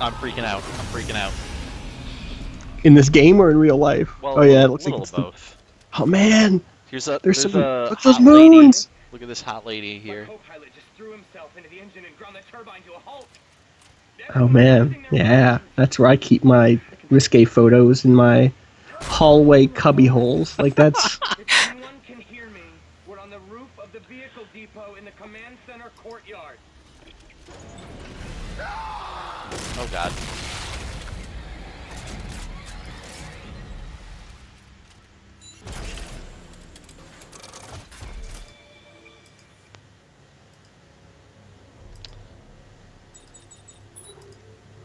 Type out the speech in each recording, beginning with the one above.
I'm freaking out. I'm freaking out. In this game or in real life? Well, Oh yeah, it looks like little it's of both. Oh man, There's there's a look at those hot lady. moons. Look at this hot lady here. Oh man, yeah, that's where I keep my risque photos in my hallway cubby holes. Like that's. If anyone can hear me, we're on the roof of the vehicle depot in the command center courtyard. Oh god.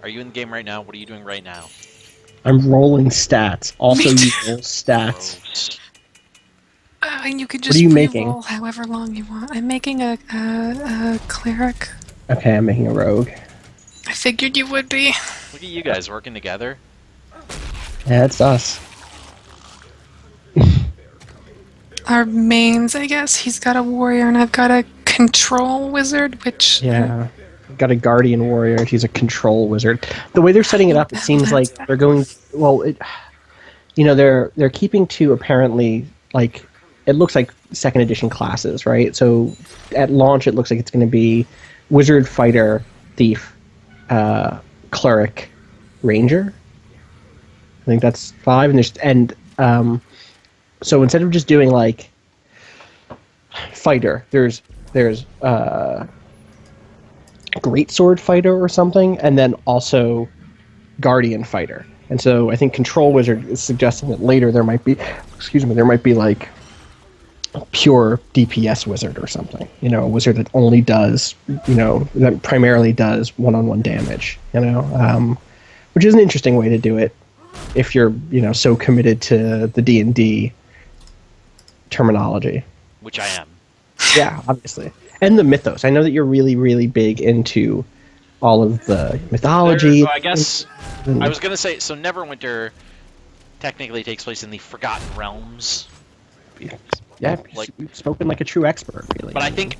Are you in the game right now? What are you doing right now? I'm rolling stats. Also, you roll stats. Gross. And you can What just are you re-roll making? however long you want. I'm making a cleric. Okay, I'm making a rogue. I figured you would be. Look at you guys working together. Yeah, it's us. Our mains, I guess. He's got a warrior and I've got a control wizard, which... Yeah. Got a guardian warrior and she's a control wizard. The way they're setting it up, it seems like they're going. Well, they're keeping to apparently like it looks like second edition classes, right? So at launch, it looks like it's going to be wizard, fighter, thief, cleric, ranger. I think that's 5, so instead of just doing like fighter, there's greatsword fighter or something, and then also guardian fighter. And so I think control wizard is suggesting that later there might be like a pure DPS wizard or something. You know, a wizard that only does, that primarily does one-on-one damage. Which is an interesting way to do it if you're so committed to the D&D terminology. Which I am. Yeah, obviously. And the mythos. I know that you're really, really big into all of the mythology. I guess I was going to say, so Neverwinter technically takes place in the Forgotten Realms. Yeah, you've spoken like a true expert, really. But I think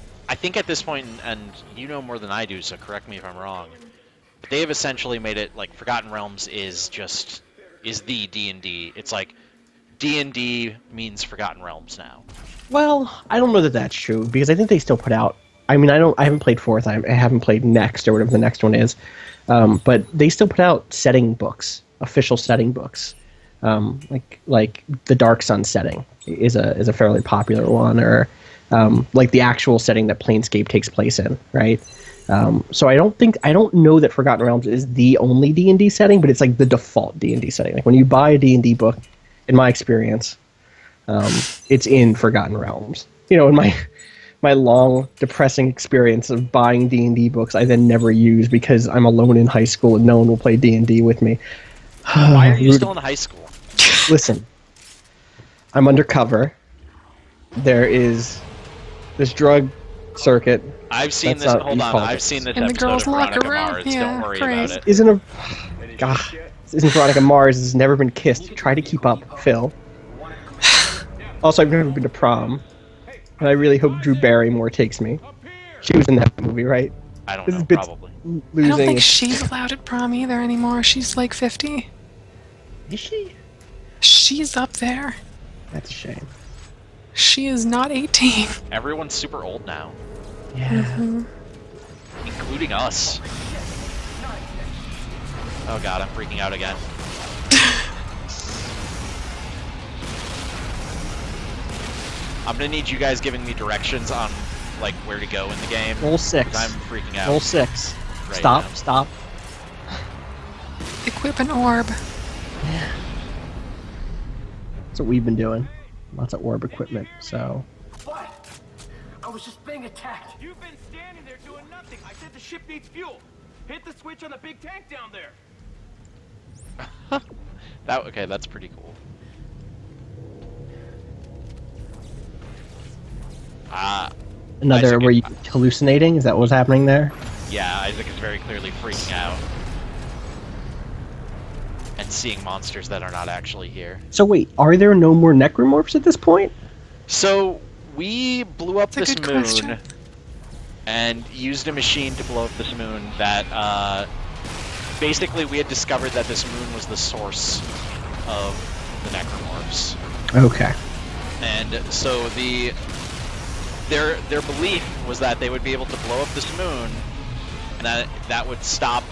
at this point, and you know more than I do, so correct me if I'm wrong, but they have essentially made it like Forgotten Realms is the D&D. It's like D&D means Forgotten Realms now. Well, I don't know that that's true, because I think they still put out... I mean, I haven't played 4th, I haven't played Next, or whatever the next one is, but they still put out setting books, official setting books. Like the Dark Sun setting is a fairly popular one, or like the actual setting that Planescape takes place in, right? So I don't know that Forgotten Realms is the only D&D setting, but it's like the default D&D setting. Like when you buy a D&D book, in my experience, it's in Forgotten Realms. In my long, depressing experience of buying D&D books I then never use because I'm alone in high school and no one will play D&D with me. Why are you still in high school? Listen, I'm undercover. There is this drug circuit. I've seen That's this. not Hold on, politics. I've seen this In the episode girls' of Veronica locker room? Mars. Yeah, Don't worry great. about it. Isn't Veronica Mars has never been kissed. Try to keep up, Phil. Also, I've never been to prom. And I really hope Drew Barrymore takes me. She was in that movie, right? I don't This know, is bit probably. losing. I don't think she's allowed at prom either anymore. She's like 50. Is she? She's up there. That's a shame. She is not 18. Everyone's super old now, Yeah. including us. Oh god, I'm freaking out again. I'm gonna need you guys giving me directions on like where to go in the game. Roll 6. 'Cause I'm freaking out. Roll 6. right Stop. now. Stop. Equip an orb. That's what we've been doing. Lots of orb equipment. So. What? I was just being attacked. You've been standing there doing nothing. I said the ship needs fuel. Hit the switch on the big tank down there. Okay, that's pretty cool. Another Isaac- were you hallucinating? Is that what was happening there? Yeah, Isaac is very clearly freaking out. And seeing monsters that are not actually here. So wait, are there no more necromorphs at this point? So, we blew up That's a this good moon question. and used a machine to blow up this moon that basically we had discovered that this moon was the source of the necromorphs. Okay. And so their belief was that they would be able to blow up this moon, and that would stop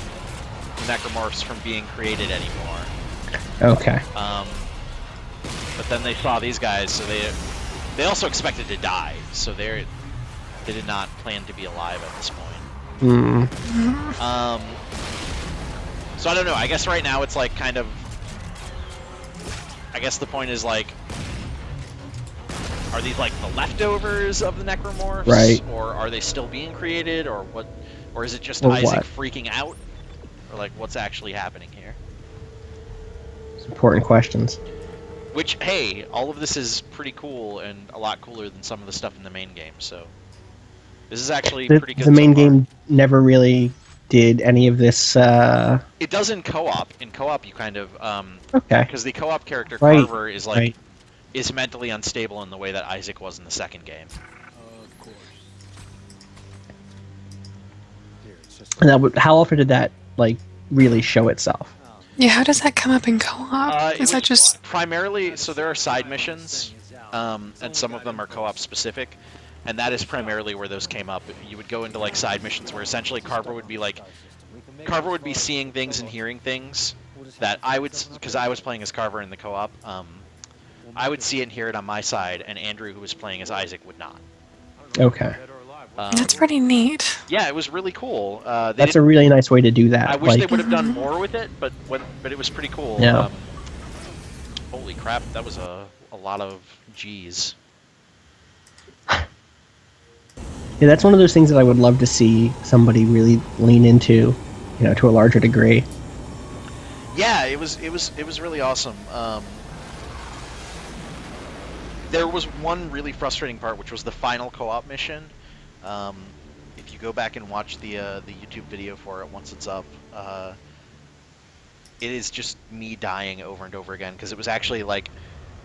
the necromorphs from being created anymore. Okay. But then they saw these guys, so they also expected to die, so they did not plan to be alive at this point. So I don't know. I guess right now it's like kind of. I guess the point is like, are these like the leftovers of the necromorphs, right? Or are they still being created, or what? Or is it just or Isaac what? freaking out, or like what's actually happening here? It's important questions. Which, hey, all of this is pretty cool and a lot cooler than some of the stuff in the main game. So this is actually pretty good. The main so far. game never really did any of this. It does in co-op. In co-op, you kind of Okay. because the co-op character Right. Carver is like Right. is mentally unstable in the way that Isaac was in the second game. Of course. Here, it's just And that would, how often did that like really show itself? Yeah, how does that come up in co-op? It Is that was just... primarily so there are side missions, and some of them are co-op specific, and that is primarily where those came up. You would go into like side missions where essentially Carver would be seeing things and hearing things that I would, because I was playing as Carver in the co-op. I would see it and hear it on my side, and Andrew, who was playing as Isaac, would not. Okay. That's pretty neat. Yeah, it was really cool. That's a really nice way to do that. I wish they like, would have done more with it, but it was pretty cool. Yeah. Holy crap, that was a lot of G's. yeah, that's one of those things that I would love to see somebody really lean into, to a larger degree. Yeah, it was really awesome. There was one really frustrating part, which was the final co-op mission. If you go back and watch the YouTube video for it once it's up, it is just me dying over and over again, because it was actually like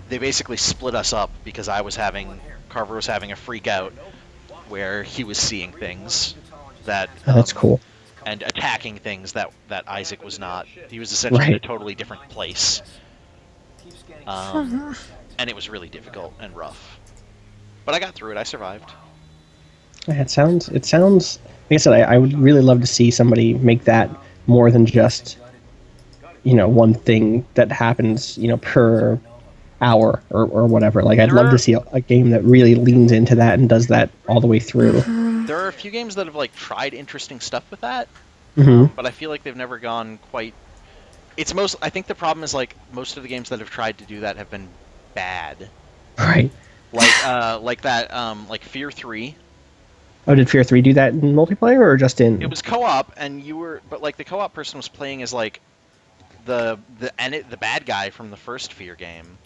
they basically split us up because Carver was having a freak out where he was seeing things that Oh, that's cool. and attacking things that Isaac was not. He was essentially in a Right. totally different place. And it was really difficult and rough. But I got through it. I survived. Yeah, it sounds. Like I said, I would really love to see somebody make that more than just, one thing that happens, per hour or whatever. Like, I'd love to see a game that really leans into that and does that all the way through. There are a few games that have like tried interesting stuff with that, Mm-hmm. but I feel like they've never gone quite. I think the problem is like most of the games that have tried to do that have been bad. Right. Like that, like Fear 3. Oh, did Fear 3 do that in multiplayer or just in? It was co-op, and but like the co-op person was playing as like the bad guy from the first Fear game.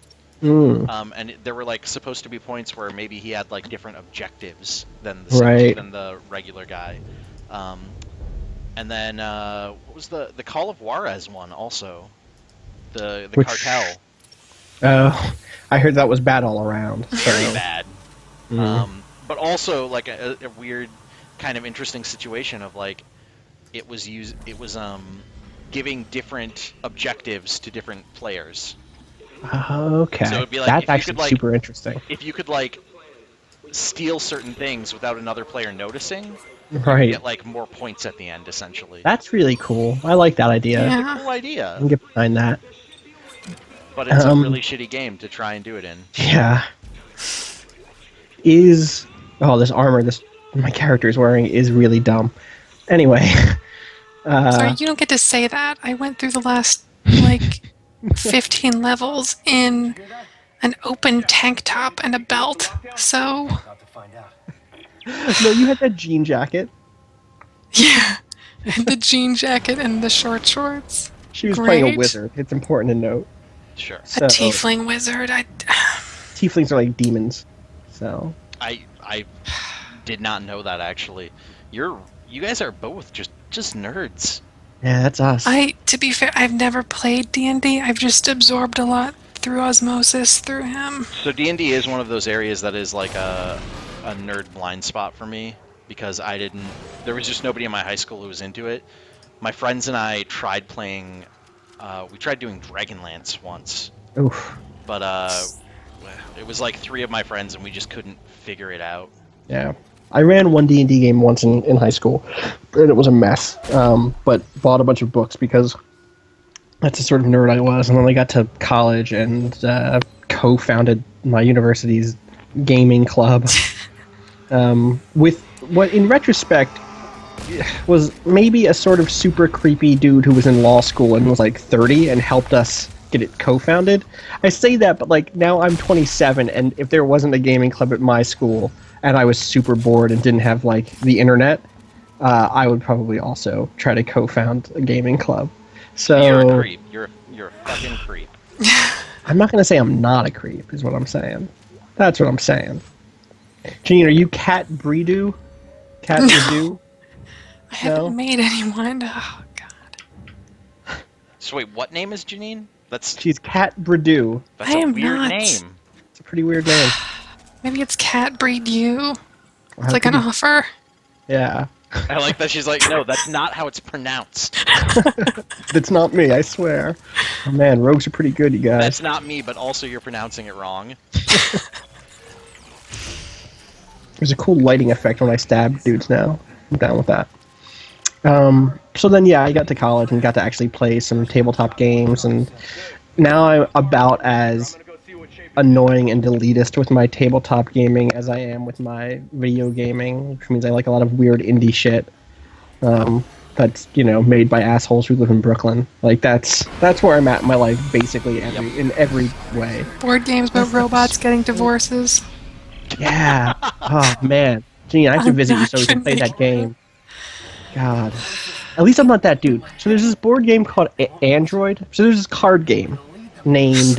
And there were like supposed to be points where maybe he had like different objectives than the regular guy. And then what was the Call of Juarez one also? The Which- cartel. Oh, I heard that was bad all around. Very so- bad. Mhm. But also like a weird kind of interesting situation of like it was giving different objectives to different players. Okay. So it'd be like if That's you actually could, like- super interesting. If you could like steal certain things without another player noticing, you Right. get like more points at the end essentially. That's really cool. I like that idea. Yeah. Cool idea, I can get behind that. but it's a Um, really shitty game to try and do it in. Yeah. This armor my character is wearing is really dumb. Anyway. Sorry, you don't get to say that. I went through the last, like, 15 levels in an open tank top and a belt, so... about to find out. No, you had that jean jacket. Yeah. And the jean jacket and the short shorts. She was playing a Great. wizard. It's important to note. Sure. So, A tiefling wizard. tieflings are like demons. So I did not know that actually. You guys are both just nerds. yeah, that's us. To be fair, I've never played D&D. I've just absorbed a lot through osmosis through him. So D&D is one of those areas that is like a nerd blind spot for me because there was just nobody in my high school who was into it. my friends and I tried playing. We tried doing Dragonlance once, Oof. but it was like 3 of my friends, and we just couldn't figure it out. Yeah. I ran one D&D game once in high school, and it was a mess. But bought a bunch of books because that's the sort of nerd I was. And then I got to college and co-founded my university's gaming club with what, in retrospect, was maybe a sort of super creepy dude who was in law school and was like 30 and helped us get it co-founded. I say that, but like now I'm 27, and if there wasn't a gaming club at my school and I was super bored and didn't have like the internet, I would probably also try to co-found a gaming club. So You're a creep. You're a fucking creep. I'm not going to say I'm not a creep, is what I'm saying. That's what I'm saying. Janine, are you Cat Breedu? Cat Breedu? I haven't made anyone. Oh, God. So wait, what name is Janine? She's Cat Breedu. That's I a am weird not. name. It's a pretty weird name. Maybe it's cat breed you. It's How like could an you- offer. Yeah. I like that she's like, no, that's not how it's pronounced. That's not me, I swear. Oh man, rogues are pretty good, you guys. That's not me, but also you're pronouncing it wrong. There's a cool lighting effect when I stab dudes now. I'm down with that. So then, yeah, I got to college and got to actually play some tabletop games, and now I'm about as annoying and elitist with my tabletop gaming as I am with my video gaming, which means I like a lot of weird indie shit. That's, you know, made by assholes who live in Brooklyn. Like that's where I'm at in my life, basically in every way. Board games about robots getting divorces. Yeah. Oh man, Gene, I have to I'm visit you not so we can play gonna that game. God. At least I'm not that dude. So there's this board game called Android. So there's this card game named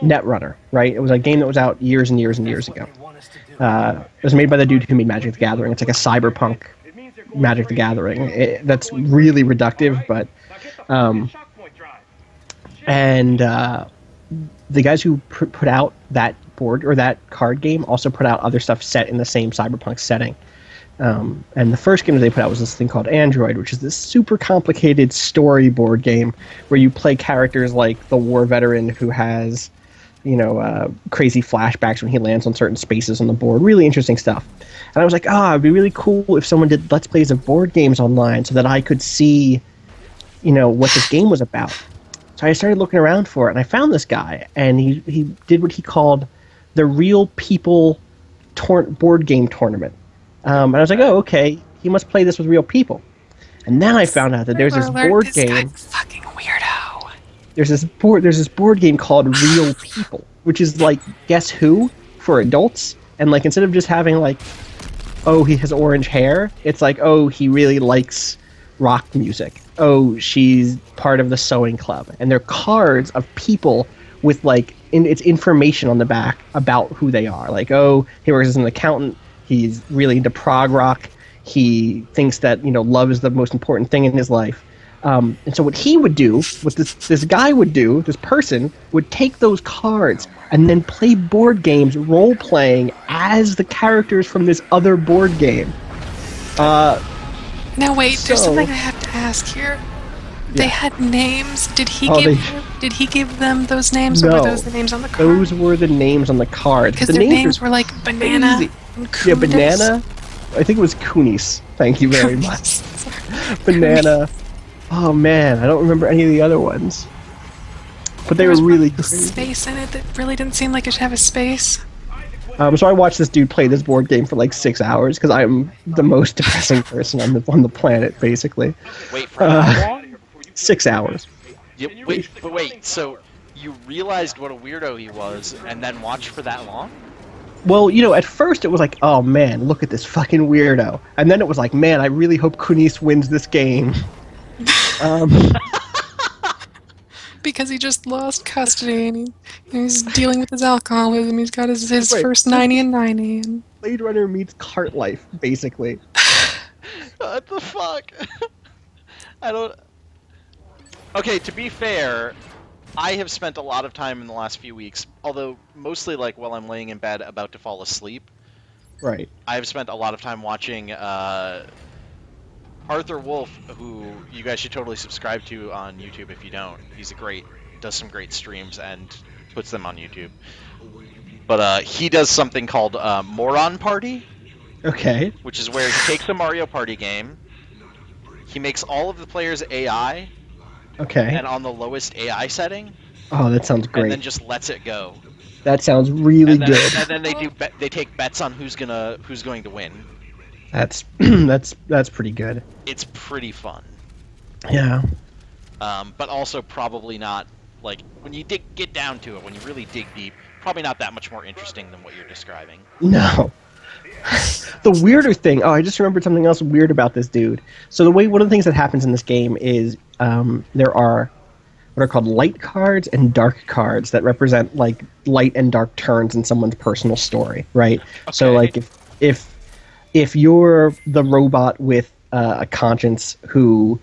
Netrunner, right? It was a game that was out years and years and years ago. It was made by the dude who made Magic the Gathering. It's like a cyberpunk Magic the Gathering. That's really reductive, but the guys who put out that board or that card game also put out other stuff set in the same cyberpunk setting. And the first game that they put out was this thing called Android, which is this super complicated storyboard game where you play characters like the war veteran who has, you know, crazy flashbacks when he lands on certain spaces on the board. Really interesting stuff. And I was like, it'd be really cool if someone did Let's Plays of board games online so that I could see, you know, what this game was about. So I started looking around for it, and I found this guy, and he did what he called the Real People board game tournament. And I was like, oh, okay, he must play this with real people. And then I found out that there's this board this game. guy's a fucking weirdo. There's this board game called Real People, which is like Guess Who for adults. And like instead of just having like, oh, he has orange hair, it's like, oh, he really likes rock music. Oh, she's part of the sewing club. And they're cards of people with like it's information on the back about who they are. Like, oh, he works as an accountant. He's really into prog rock. He thinks that, you know, love is the most important thing in his life. And so what he would do, what this guy would do, this person would take those cards and then play board games, role-playing as the characters from this other board game. Now wait, there's So- something I have to ask here. They Yeah. had names. Did he Oh, give them those names, or No. were those the names on the card? Those were the names on the cards. Because The their names are were like Banana crazy. and Yeah, Kunis. Banana. I think it was Kunis. Thank you very much. Sorry. Banana. Oh man, I don't remember any of the other ones. But they There were was really one crazy. space in it that really didn't seem like it should have a space. So I watched this dude play this board game for like 6 hours because I'm the most depressing person on the planet, basically. Wait for how long? 6 hours. Wait. So you realized what a weirdo he was, and then watched for that long? Well, you know, at first it was like, oh man, look at this fucking weirdo. And then it was like, man, I really hope Kunis wins this game. Because he just lost custody and he's dealing with his alcoholism. He's got his Right. first 90 and 90. And Blade Runner meets Cart Life, basically. What the fuck? I don't... Okay, to be fair, I have spent a lot of time in the last few weeks, although mostly like while I'm laying in bed about to fall asleep, Right. I have spent a lot of time watching Arthur Wolf, who you guys should totally subscribe to on YouTube if you don't. He's does some great streams and puts them on YouTube. But he does something called Moron Party, Okay. which is where he takes a Mario Party game, he makes all of the players AI, Okay. and on the lowest AI setting, Oh, that sounds and great. then just lets it go. That sounds really And then, good. and then they take bets on who's going to win. That's that's pretty good. It's pretty fun. Yeah. But also probably not, like, when you get down to it, when you really dig deep, probably not that much more interesting than what you're describing. No. The weirder thing. Oh, I just remembered something else weird about this dude. So one of the things that happens in this game is there are what are called light cards and dark cards that represent like light and dark turns in someone's personal story, right? Okay. So like if you're the robot with a conscience who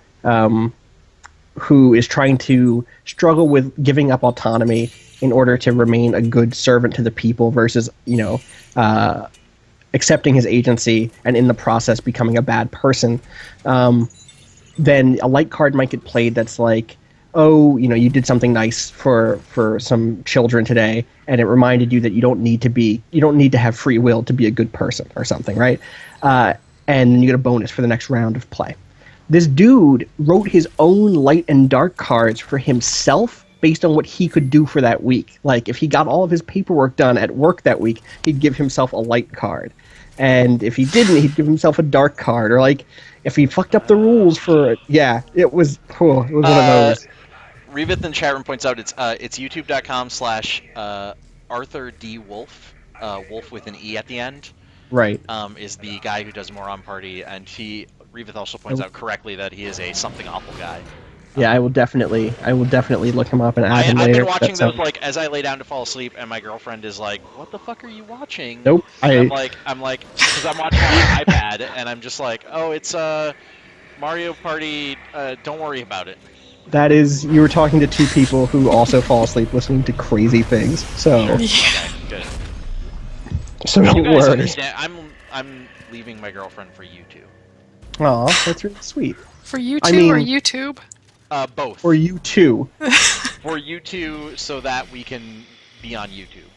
is trying to struggle with giving up autonomy in order to remain a good servant to the people versus, accepting his agency and in the process becoming a bad person, then a light card might get played that's like, oh, you did something nice for some children today, and it reminded you that you don't need to have free will to be a good person or something, right? And you get a bonus for the next round of play. This dude wrote his own light and dark cards for himself based on what he could do for that week. Like, if he got all of his paperwork done at work that week, he'd give himself a light card. And if he didn't, he'd give himself a dark card. Or, like, if he fucked up the rules for... Yeah, it was one of those. Revith in chat room points out it's youtube.com/Arthur D. Wolf, Wolf with an E at the end. Right. Is the guy who does Moron Party, and Revith also points out correctly that he is a something awful guy. Yeah, I will definitely look him up and add him I've later. been watching those like as I lay down to fall asleep, and my girlfriend is like, "What the fuck are you watching?" Nope. I'm like, because I'm watching on my iPad, and I'm just like, "Oh, it's Mario Party. Don't worry about it." That is, you were talking to two people who also fall asleep listening to crazy things. So, Okay, good. so You don't guys worry. understand? I'm leaving my girlfriend for you two. Aw, that's really sweet. For you two or YouTube? Both. For you too. For you two, so that we can be on YouTube.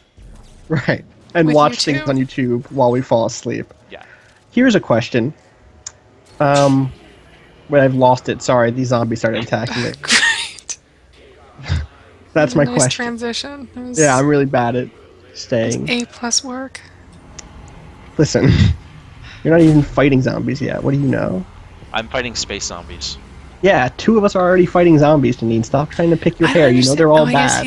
Right. And With watch YouTube? things on YouTube while we fall asleep. Yeah. Here's a question. But I've lost it. Sorry, these zombies started attacking me. Great. That's my nice question. Transition. It was, Yeah, I'm really bad at it was staying. A+ work. Listen, you're not even fighting zombies yet. What do you know? I'm fighting space zombies. Yeah, two of us are already fighting zombies, Janine. Stop trying to pick your I hair. don't You know understand- they're all I bad.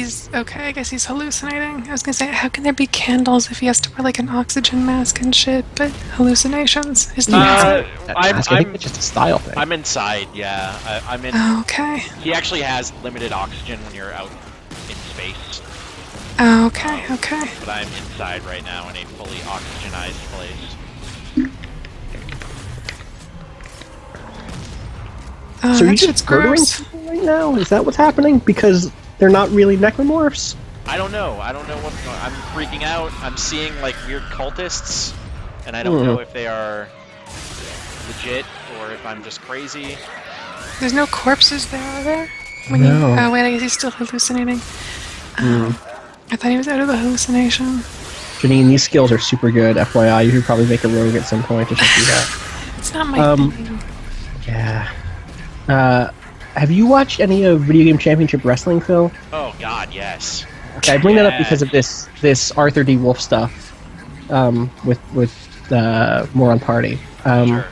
guess he's hallucinating. I was gonna say, how can there be candles if he has to wear like an oxygen mask and shit? But hallucinations is the answer. I think it's just a style thing. I'm inside. Yeah, I'm in. Oh, okay. He actually has limited oxygen when you're out in space. Oh, okay. Okay. But I'm inside right now in a fully oxygenized place. Oh, So that you shit's just murdering gross. people right now? Is that what's happening? Because they're not really necromorphs? I don't know. I don't know what's going on. I'm freaking out. I'm seeing like weird cultists, and I don't know if they are legit or if I'm just crazy. There's no corpses there, are there? No. Oh, wait, I guess he's still hallucinating. I thought he was out of the hallucination. Janine, these skills are super good. FYI, you should probably make a rogue at some point to do that. It's not my thing. Yeah. Have you watched any of Video Game Championship Wrestling, Phil? Oh God, yes. Okay, I bring that up Yeah. because of this Arthur D. Wolf stuff with Moron Party. Sure.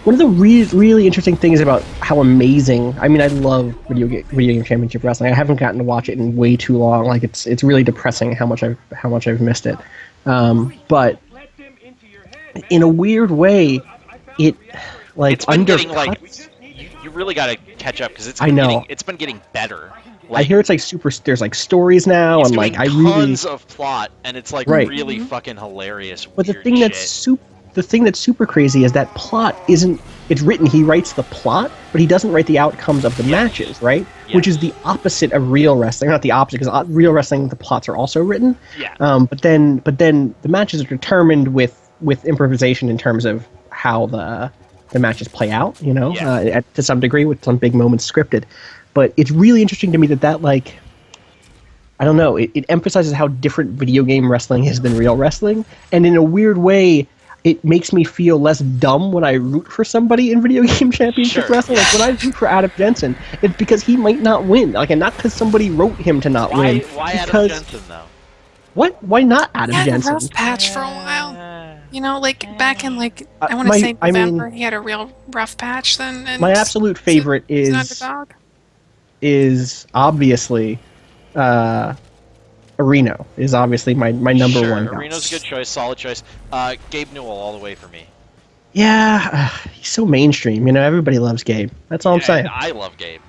One of the really interesting things about how amazing, I mean, I love Video Game Championship Wrestling. I haven't gotten to watch it in way too long. Like it's really depressing how much I've missed it. But in a weird way, it like It's been getting undercuts. like you really got to catch up because I know. it's been getting better. I hear it's like there's like stories now, it's and doing like I really. tons of plot, and it's like Right. really fucking hilarious. But the weird thing shit. that's super crazy is that plot isn't. It's written. He writes the plot, but he doesn't write the outcomes of the matches, right? Yeah. Which is the opposite of real wrestling. Not the opposite, because real wrestling the plots are also written. Yeah. But then the matches are determined with improvisation in terms of how the the matches play out, Yeah. to some degree with some big moments scripted. But it's really interesting to me that like, I don't know, it emphasizes how different video game wrestling is than real wrestling, and in a weird way, it makes me feel less dumb when I root for somebody in video game championship wrestling. Like when I root for Adam Jensen, it's because he might not win, like, and not because somebody wrote him to not win. Why Adam Jensen though? What? Why not Adam He had Jensen? a rough patch for a while. You know, like back in like I want to say November, he had a real rough patch then. And my absolute favorite he's an underdog. is obviously Areno is obviously my number one. Areno's a good choice, solid choice. Gabe Newell all the way for me. Yeah, he's so mainstream. Everybody loves Gabe. That's all I'm saying. I love Gabe.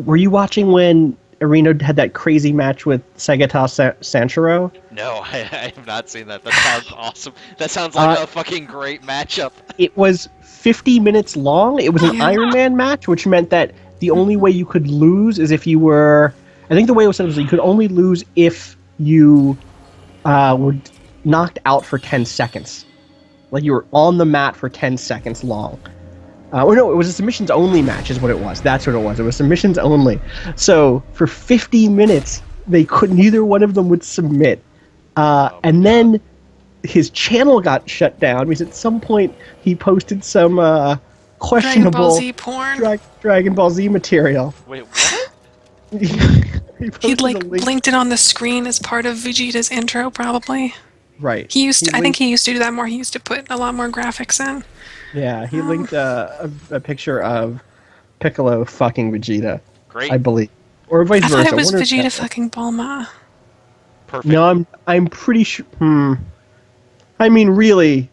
Were you watching when Areno had that crazy match with Segata Sanchiro? No, I have not seen that. That sounds awesome. That sounds like a fucking great matchup. It was 50 minutes long. It was an Iron Man match, which meant that the only way you could lose is if you were... I think the way it was said was that you could only lose if you were knocked out for 10 seconds. Like you were on the mat for 10 seconds long. Or no, it was a submissions only match is what it was. That's what it was. It was submissions only. So for 50 minutes, neither one of them would submit. And then his channel got shut down because at some point he posted some questionable Dragon Ball Z porn. Dragon Ball Z material. Wait, what? He'd blinked it on the screen as part of Vegeta's intro, probably. Right. I think he used to do that more. He used to put a lot more graphics in. Yeah, he linked a picture of Piccolo fucking Vegeta. Great. I believe, or vice versa. I thought it was Vegeta fucking Bulma. Perfect. No, I'm pretty sure. I mean, really.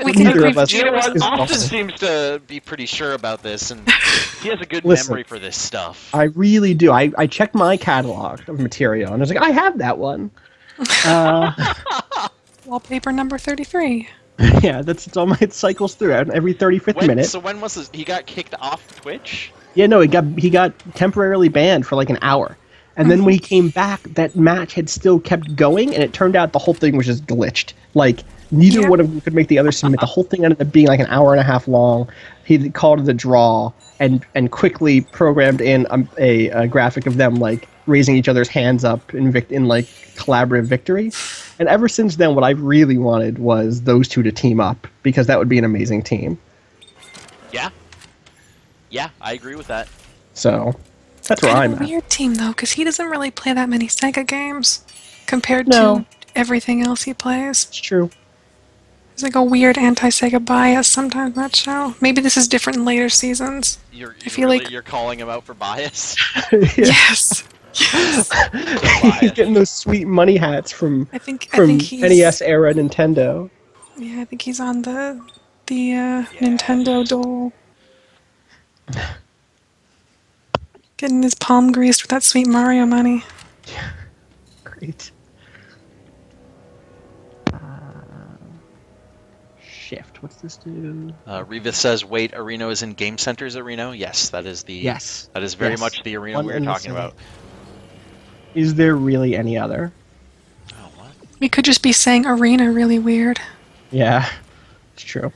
We can agree Vegeta Vegeta was Austin seems to be pretty sure about this, and he has a good Listen, memory for this stuff. I really do. I checked my catalog of material, and I was like, I have that one. Wallpaper number 33. Yeah, it's all it cycles through every 35th minute. So when was this? He got kicked off Twitch? Yeah, no, he got temporarily banned for like an hour. And then when he came back, that match had still kept going, and it turned out the whole thing was just glitched. Like, neither one of them could make the other submit. The whole thing ended up being like an hour and a half long. He called it a draw, and quickly programmed in a graphic of them, like, raising each other's hands up in like, collaborative victory. And ever since then, what I really wanted was those two to team up, because that would be an amazing team. Yeah. Yeah, I agree with that. So... That's where I'm at. Weird team though, because he doesn't really play that many Sega games compared to everything else he plays. It's true. There's like a weird anti-Sega bias sometimes in that show. Maybe this is different in later seasons. You're calling him out for bias? Yes. He's getting those sweet money hats from I think he's, NES era Nintendo. Yeah, I think he's on the Nintendo dole. Getting his palm greased with that sweet Mario money. Yeah. Great. Shift. What's this do? Reva says, wait, Areno is in Game Center's Areno? Yes, that is the... Yes. That is very much the arena we were talking about. Is there really any other? Oh, what? We could just be saying arena really weird. Yeah, it's true.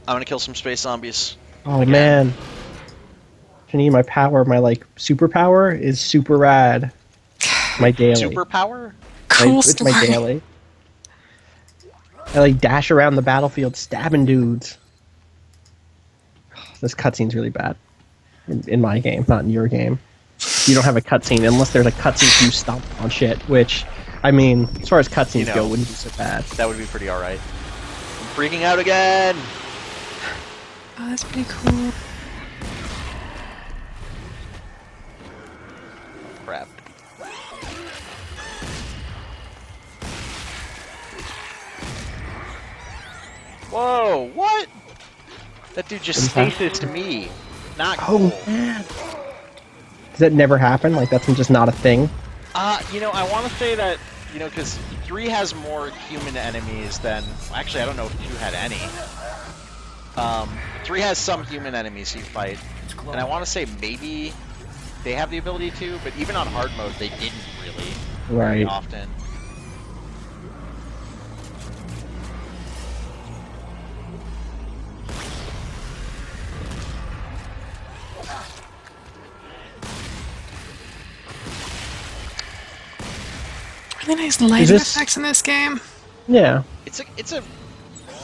I'm gonna kill some space zombies. Oh man. I need my power. My superpower is super rad. My daily. Superpower? Cool It's my daily. I dash around the battlefield stabbing dudes. This cutscene's really bad. In my game, not in your game. You don't have a cutscene unless there's a cutscene you stomp on shit, which, I mean, as far as cutscenes go, wouldn't be so bad. That would be pretty alright. I'm freaking out again! Oh, that's pretty cool. Crap. Whoa, what? That dude just stasis to me. Not cool. Oh, man. Does that never happen? Like, that's just not a thing? I want to say that, because 3 has more human enemies than... Actually, I don't know if 2 had any. 3 has some human enemies you fight, and I want to say maybe they have the ability to, but even on hard mode, they didn't really Right. very often. Really nice lighting this- effects in this game. Yeah. It's a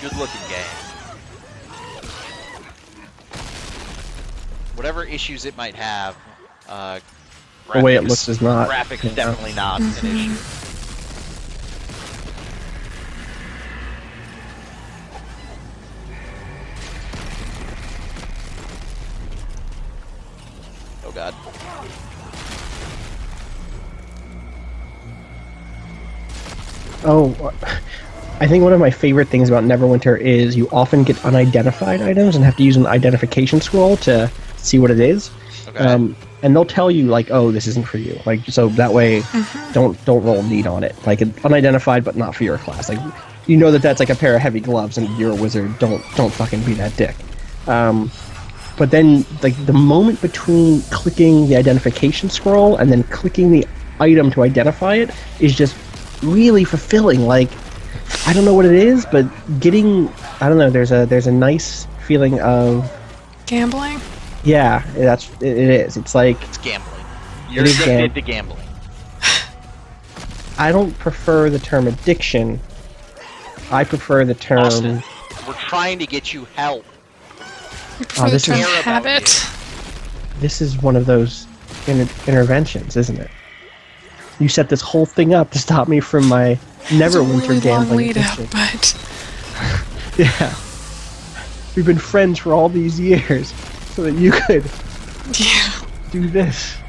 good-looking game. Whatever issues it might have, The way it graphics- looks is not. Graphics Yeah. definitely not an issue. Oh god. Oh, I think one of my favorite things about Neverwinter is you often get unidentified items and have to use an identification scroll to see what it is. Okay. And they'll tell you like, "Oh, this isn't for you." Like, so that way, don't roll need on it. Like, it's unidentified, but not for your class. Like, you know that's like a pair of heavy gloves, and you're a wizard. Don't fucking be that dick. But then, like, the moment between clicking the identification scroll and then clicking the item to identify it is just really fulfilling. Like, I don't know what it is, but getting, I don't know, there's a nice feeling of, Gambling. yeah, it is. It's like, It's gambling. You're is addicted to gambling. I don't prefer the term addiction. I prefer the term. Austin, we're trying to get you help. For the this term is- Care about habit. This is one of those interventions, isn't it? You set this whole thing up to stop me from my It's a Neverwinter really long gambling lead up, addiction. but Yeah. We've been friends for all these years so that you could yeah. do this.